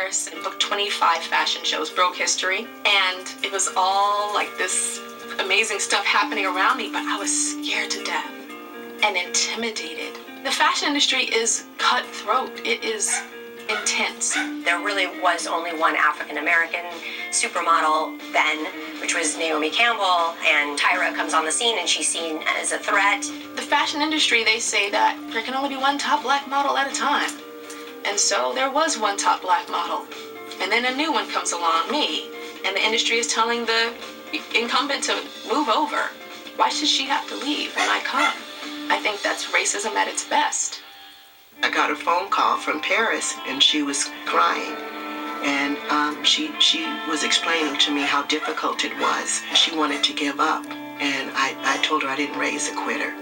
Paris and booked 25 fashion shows, broke history. And it was all like this amazing stuff happening around me, but I was scared to death and intimidated. The fashion industry is cutthroat. It is intense. There really was only one African-American supermodel then, which was Naomi Campbell, and Tyra comes on the scene and she's seen as a threat. The fashion industry, they say that there can only be one top black model at a time. And so there was one top black model. And then a new one comes along, me, and the industry is telling the incumbent to move over. Why should she have to leave when I come? I think that's racism at its best. I got a phone call from Paris, and she was crying. And she was explaining to me how difficult it was. She wanted to give up. And I told her I didn't raise a quitter.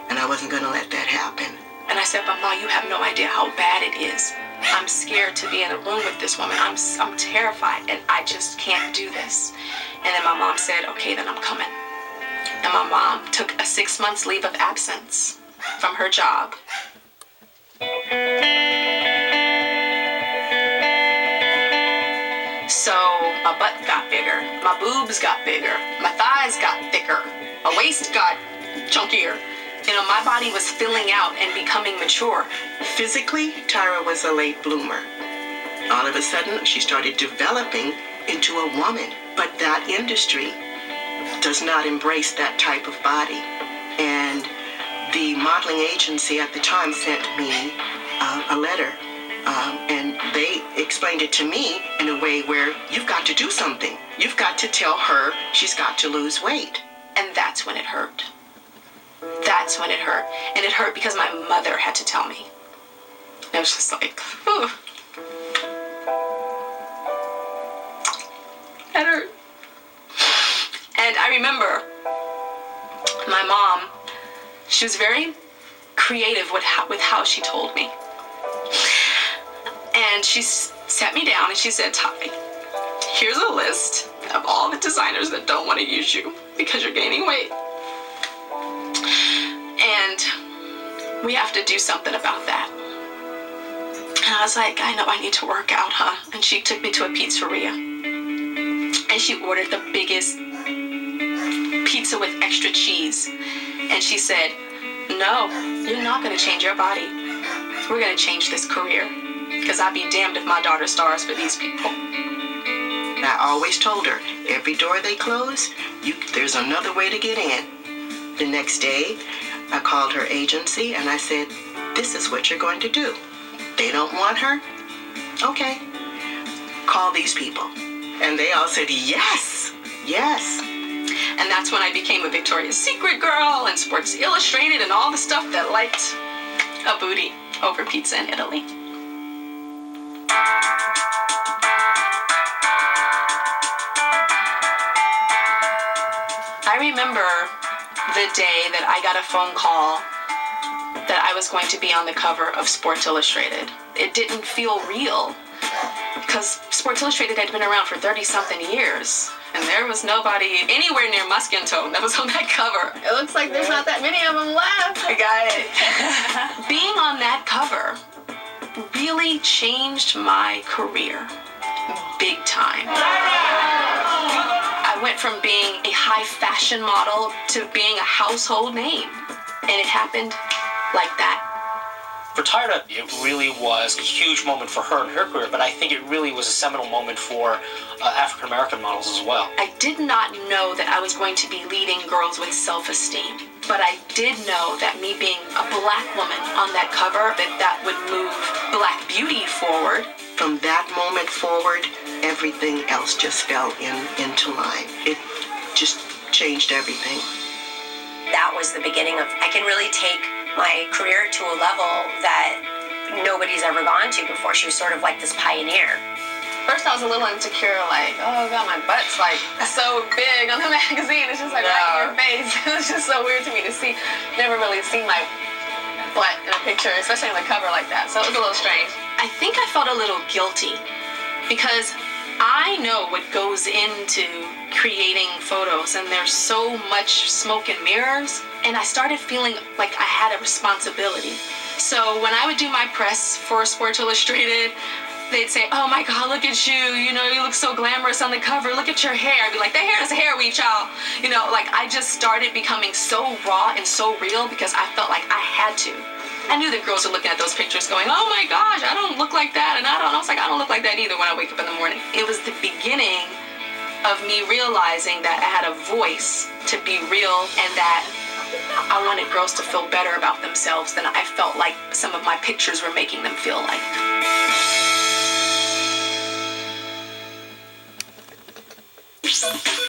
And I wasn't going to let that happen. And I said, Mama, you have no idea how bad it is. I'm scared to be in a room with this woman. I'm terrified, and I just can't do this. And then my mom said, okay, then I'm coming. And my mom took a 6 months leave of absence from her job. So my butt got bigger, my boobs got bigger, my thighs got thicker, my waist got chunkier. You know, my body was filling out and becoming mature. Physically, Tyra was a late bloomer. All of a sudden, she started developing into a woman. But that industry does not embrace that type of body. And the modeling agency at the time sent me a letter. And they explained it to me in a way where you've got to do something. You've got to tell her she's got to lose weight. And that's when it hurt. That's when it hurt. And it hurt because my mother had to tell me. It was just like, whew. That hurt. And I remember my mom, she was very creative with how she told me. And she sat me down and she said, Ty, here's a list of all the designers that don't want to use you because you're gaining weight. And we have to do something about that. And I was like, I know I need to work out, huh? And she took me to a pizzeria. And she ordered the biggest pizza with extra cheese. And she said, no, you're not going to change your body. We're going to change this career. Because I'd be damned if my daughter stars for these people. I always told her, every door they close, there's another way to get in. The next day, I called her agency and I said, this is what you're going to do. They don't want her? Okay. Call these people. And they all said, yes, yes. And that's when I became a Victoria's Secret girl and Sports Illustrated and all the stuff that liked a booty over pizza in Italy. I remember the day that I got a phone call that I was going to be on the cover of Sports Illustrated. It didn't feel real because Sports Illustrated had been around for 30-something years and there was nobody anywhere near my skin tone that was on that cover. It looks like there's not that many of them left. I got it. Being on that cover really changed my career big time. I went from being a high fashion model to being a household name. And it happened like that. For Tyra, it really was a huge moment for her in her career, but I think it really was a seminal moment for African-American models as well. I did not know that I was going to be leading girls with self-esteem, but I did know that me being a black woman on that cover, that would move black beauty forward. From that moment forward, everything else just fell into line. It just changed everything. That was the beginning of, I can really take my career to a level that nobody's ever gone to before. She was sort of like this pioneer. First I was a little insecure, like, oh God, my butt's like so big on the magazine. It's just like right in your face. It's just so weird to me to see. Never really seen my butt in a picture, especially on the cover like that. So it was a little strange. I think I felt a little guilty because I know what goes into creating photos and there's so much smoke and mirrors, and I started feeling like I had a responsibility. So when I would do my press for Sports Illustrated, they'd say, oh my God, look at you. You know, you look so glamorous on the cover. Look at your hair. I'd be like, the hair is a hair weave, y'all. You know, like I just started becoming so raw and so real because I felt like I had to. I knew that girls were looking at those pictures going, oh my gosh, I don't look like that. And I was like, I don't look like that either when I wake up in the morning. It was the beginning of me realizing that I had a voice to be real and that I wanted girls to feel better about themselves than I felt like some of my pictures were making them feel like.